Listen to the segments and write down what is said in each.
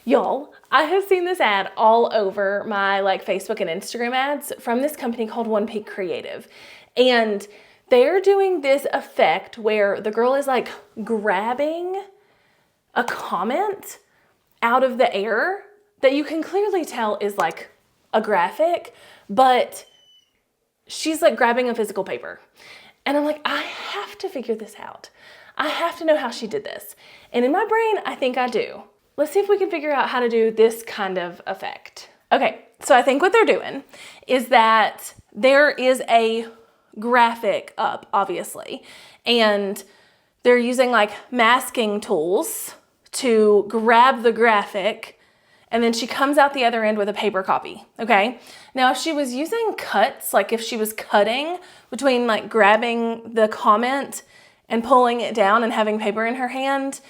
Y'all, I have seen this ad all over my Facebook and Instagram ads from this company called One Peak Creative. And they're doing this effect where the girl is grabbing a comment out of the air that you can clearly tell is a graphic, but she's grabbing a physical paper. And I'm like, I have to figure this out. I have to know how she did this. And in my brain, I think I do. Let's see if we can figure out how to do this kind of effect. Okay, so I think what they're doing is that there is a graphic up, obviously, and they're using masking tools to grab the graphic, and then she comes out the other end with a paper copy, okay? Now, if she was using cuts, if she was cutting between grabbing the comment and pulling it down and having paper in her hand,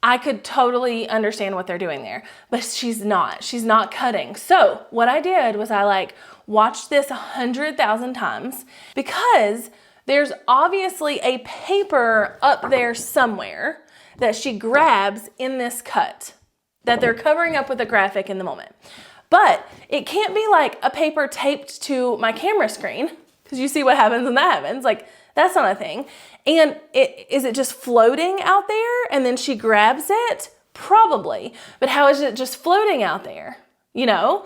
I could totally understand what they're doing there, but she's not cutting. So what I did was I watched this 100,000 times because there's obviously a paper up there somewhere that she grabs in this cut that they're covering up with a graphic in the moment. But it can't be a paper taped to my camera screen, because you see what happens when that happens. That's not a thing. And is it just floating out there and then she grabs it? Probably. But how is it just floating out there? You know?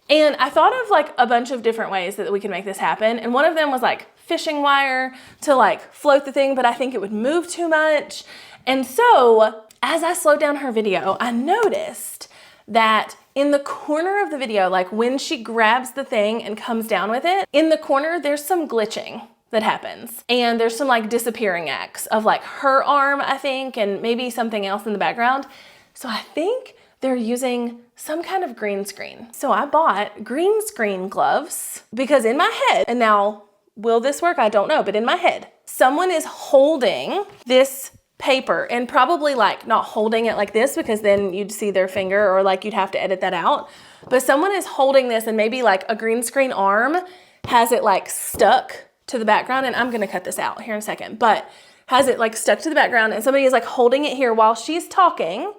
And I thought of a bunch of different ways that we could make this happen. And one of them was fishing wire to float the thing, but I think it would move too much. And so as I slowed down her video, I noticed that in the corner of the video, when she grabs the thing and comes down with it, in the corner, there's some glitching that happens. And there's some disappearing acts of her arm, I think, and maybe something else in the background. So I think they're using some kind of green screen. So I bought green screen gloves because in my head, and now will this work? I don't know, but in my head, someone is holding this paper and probably not holding it like this because then you'd see their finger or you'd have to edit that out. But someone is holding this and maybe a green screen arm has it stuck to the background, and I'm gonna cut this out here in a second, but has it stuck to the background and somebody is holding it here while she's talking,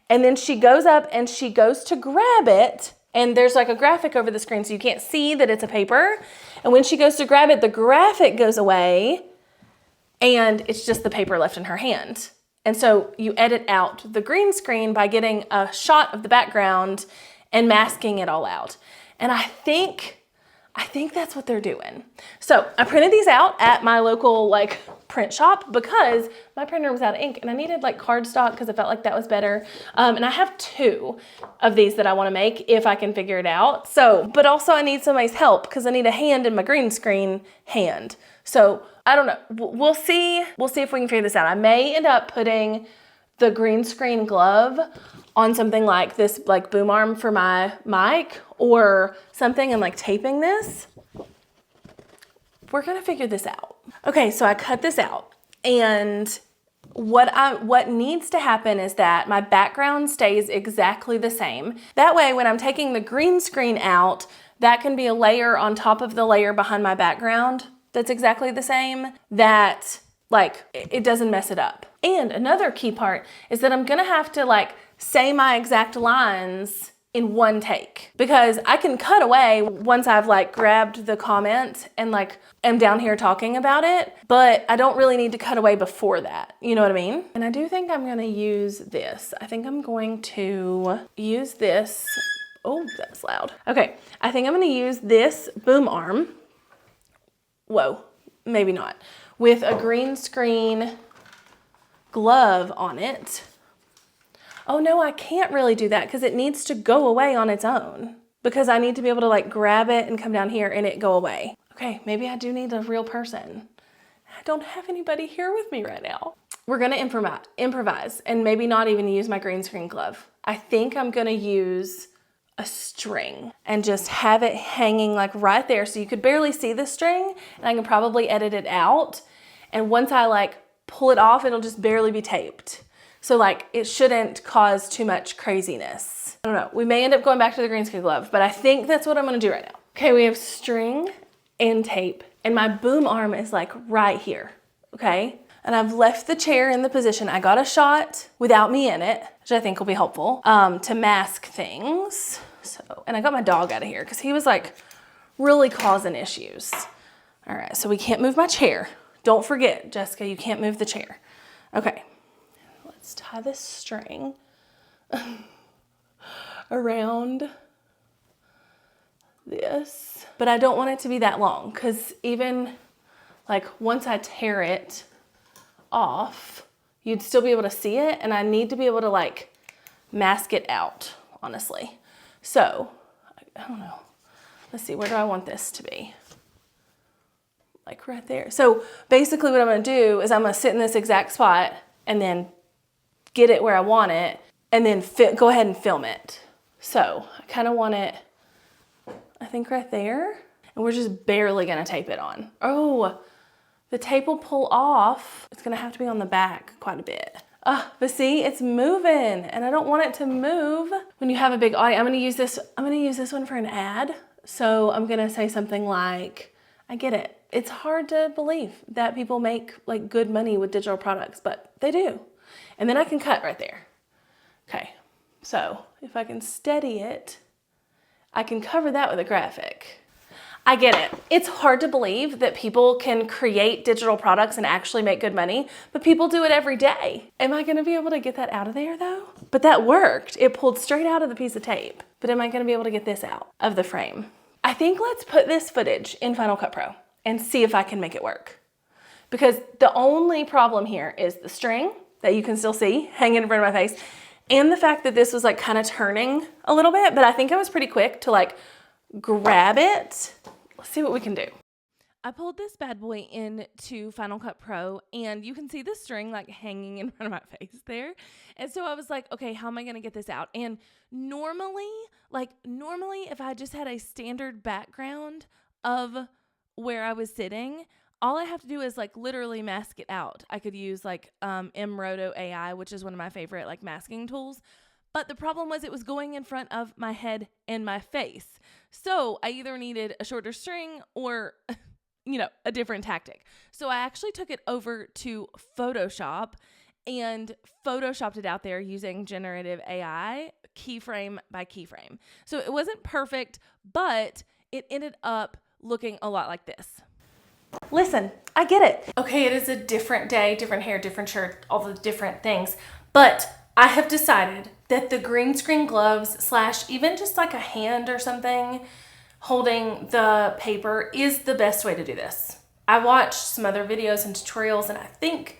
and then she goes up and she goes to grab it, and there's a graphic over the screen so you can't see that it's a paper, and when she goes to grab it, the graphic goes away and it's just the paper left in her hand. And so you edit out the green screen by getting a shot of the background and masking it all out. And I think that's what they're doing. So I printed these out at my local print shop because my printer was out of ink and I needed cardstock because I felt that was better. And I have 2 of these that I want to make if I can figure it out. So, but also I need somebody's help because I need a hand in my green screen hand. So I don't know. We'll see. We'll see if we can figure this out. I may end up putting the green screen glove on something like this, boom arm for my mic or something, and taping this. We're gonna figure this out. Okay, so I cut this out, and what needs to happen is that my background stays exactly the same. That way, when I'm taking the green screen out, that can be a layer on top of the layer behind my background that's exactly the same, that it doesn't mess it up. And another key part is that I'm gonna have to say my exact lines in one take, because I can cut away once I've grabbed the comment and am down here talking about it, but I don't really need to cut away before that. You know what I mean? And I do think I'm gonna use this. I think I'm going to use this. Oh, that's loud. Okay, I think I'm gonna use this boom arm. Whoa, maybe not. With a green screen glove on it. Oh no, I can't really do that because it needs to go away on its own, because I need to be able to grab it and come down here and it go away. Okay, maybe I do need a real person. I don't have anybody here with me right now. We're gonna improvise and maybe not even use my green screen glove. I think I'm gonna use a string and just have it hanging right there so you could barely see the string, and I can probably edit it out. And once I pull it off, it'll just barely be taped. So it shouldn't cause too much craziness. I don't know. We may end up going back to the green screen glove, but I think that's what I'm gonna do right now. Okay, we have string and tape, and my boom arm is right here, okay? and I've left the chair in the position. I got a shot without me in it, which I think will be helpful to mask things. So, and I got my dog out of here because he was like really causing issues. All right, so we can't move my chair. Don't forget, Jessica, you can't move the chair. Okay, let's tie this string around this. But I don't want it to be that long because even like once I tear it off, you'd still be able to see it, and I need to be able to like mask it out, honestly. So, I don't know. Let's see, where do I want this to be? Like right there. So basically what I'm gonna do is I'm gonna sit in this exact spot and then get it where I want it and then go ahead and film it. So I kind of want it, I think right there. And we're just barely gonna tape it on. Oh, the tape will pull off. It's gonna have to be on the back quite a bit. But see, it's moving and I don't want it to move. When you have a big audience, I'm gonna use this one for an ad. So I'm gonna say something like, I get it. It's hard to believe that people make like good money with digital products, but they do. And then I can cut right there. Okay, so if I can steady it, I can cover that with a graphic. I get it. It's hard to believe that people can create digital products and actually make good money, but people do it every day. Am I gonna be able to get that out of there though? But that worked. It pulled straight out of the piece of tape. But am I gonna be able to get this out of the frame? I think let's put this footage in Final Cut Pro and see if I can make it work. Because the only problem here is the string that you can still see hanging in front of my face, and the fact that this was like kind of turning a little bit, but I think I was pretty quick to like grab it. Let's see what we can do. I pulled this bad boy into Final Cut Pro, and you can see the string like hanging in front of my face there. And so I was like, okay, how am I gonna get this out? And normally if I just had a standard background of where I was sitting, all I have to do is like literally mask it out. I could use like Mroto AI, which is one of my favorite like masking tools. But the problem was it was going in front of my head and my face. So I either needed a shorter string or, a different tactic. So I actually took it over to Photoshop and photoshopped it out there using generative AI, keyframe by keyframe. So it wasn't perfect, but it ended up looking a lot like this. Listen, I get it. Okay, it is a different day, different hair, different shirt, all the different things. But I have decided that the green screen gloves / even just like a hand or something holding the paper is the best way to do this. I watched some other videos and tutorials, and I think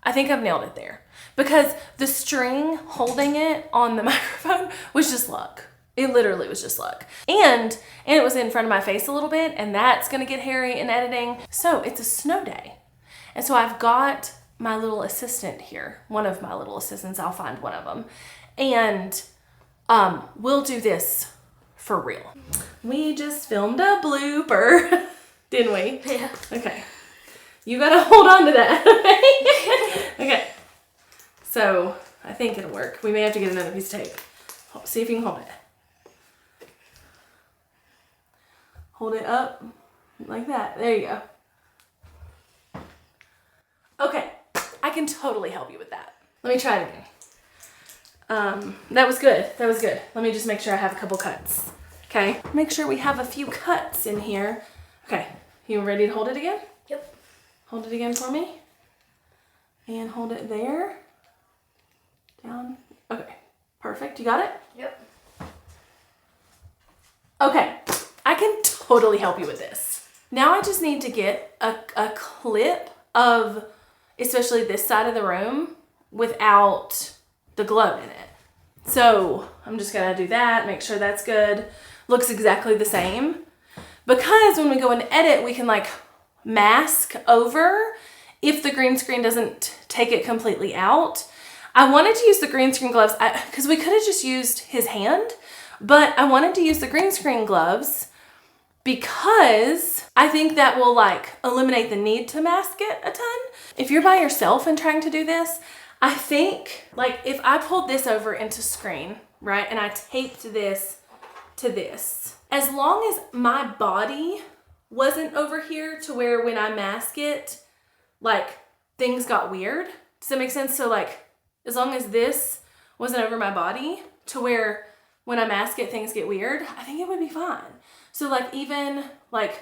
I've nailed it there. Because the string holding it on the microphone was just luck. It literally was just luck. And it was in front of my face a little bit, and that's gonna get hairy in editing. So it's a snow day. And so I've got my little assistant here, one of my little assistants, I'll find one of them. And we'll do this for real. We just filmed a blooper, didn't we? Yeah. Okay. You gotta hold on to that. Okay. So I think it'll work. We may have to get another piece of tape. See if you can hold it. Hold it up like that. There you go. Okay, I can totally help you with that. Let me try it again. That was good. That was good. Let me just make sure I have a couple cuts. Okay, make sure we have a few cuts in here. Okay, you ready to hold it again? Yep. Hold it again for me. And hold it there. Down. Okay, perfect. You got it? Yep. Okay, I can totally help you with this. Now I just need to get a clip of especially this side of the room without the glove in it. So I'm just gonna do that, make sure that's good. Looks exactly the same. Because when we go and edit, we can like mask over if the green screen doesn't take it completely out. I wanted to use the green screen gloves because we could have just used his hand, but I wanted to use the green screen gloves because I think that will like eliminate the need to mask it a ton. If you're by yourself and trying to do this, I think like if I pulled this over into screen, right, and I taped this to this, as long as my body wasn't over here to where when I mask it, like things got weird. Does that make sense? So like, as long as this wasn't over my body to where when I mask it, things get weird, I think it would be fine. So like even like,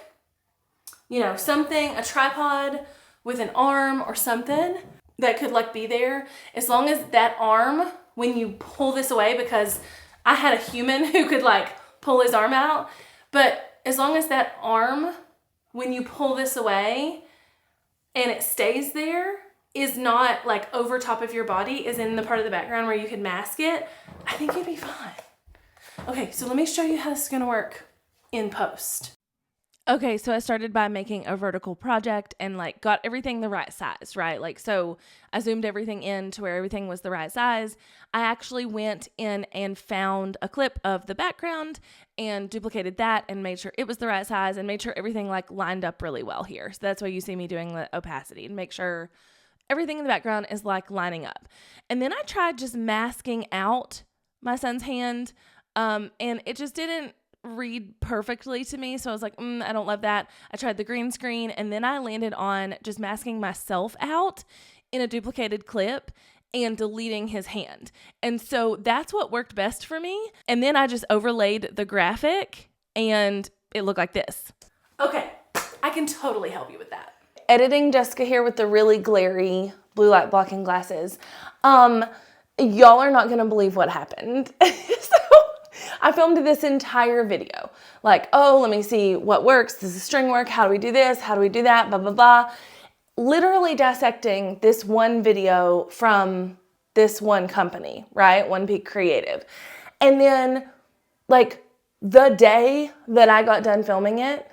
you know, something, a tripod with an arm or something that could like be there, as long as that arm, when you pull this away, because I had a human who could like pull his arm out, but as long as that arm, when you pull this away and it stays there, is not like over top of your body, is in the part of the background where you can mask it, I think you'd be fine. Okay, so let me show you how this is gonna work in post. Okay, so I started by making a vertical project and like got everything the right size, right? Like, so I zoomed everything in to where everything was the right size. I actually went in and found a clip of the background and duplicated that and made sure it was the right size and made sure everything like lined up really well here. So that's why you see me doing the opacity and make sure everything in the background is like lining up. And then I tried just masking out my son's hand, and it just didn't read perfectly to me. So I was like, I don't love that. I tried the green screen, and then I landed on just masking myself out in a duplicated clip and deleting his hand. And so that's what worked best for me. And then I just overlaid the graphic and it looked like this. Okay, I can totally help you with that. Editing Jessica here with the really glary blue light blocking glasses. Y'all are not gonna believe what happened. So I filmed this entire video. Like, oh, let me see what works. Does the string work? How do we do this? How do we do that? Blah, blah, blah. Literally dissecting this one video from this one company, right? One Peak Creative. And then like the day that I got done filming it,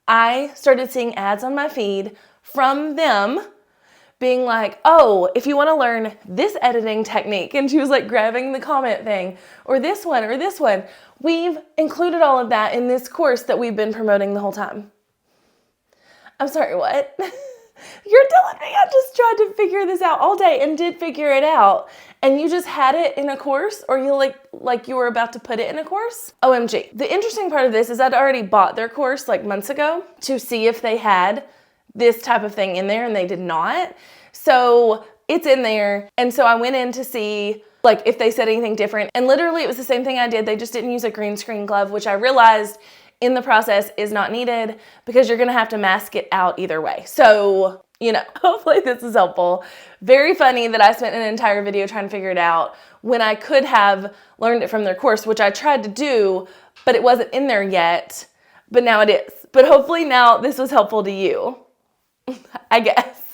I started seeing ads on my feed from them being like, oh, if you want to learn this editing technique, and she was like grabbing the comment thing, or this one, we've included all of that in this course that we've been promoting the whole time. I'm sorry, what? You're telling me I just tried to figure this out all day and did figure it out, and you just had it in a course, or you like you were about to put it in a course? OMG. The interesting part of this is I'd already bought their course like months ago to see if they had this type of thing in there, and they did not. So it's in there. And so I went in to see like if they said anything different. And literally it was the same thing I did. They just didn't use a green screen glove, which I realized in the process is not needed because you're gonna have to mask it out either way. So, you know, hopefully this is helpful. Very funny that I spent an entire video trying to figure it out when I could have learned it from their course, which I tried to do, but it wasn't in there yet, but now it is. But hopefully now this was helpful to you, I guess.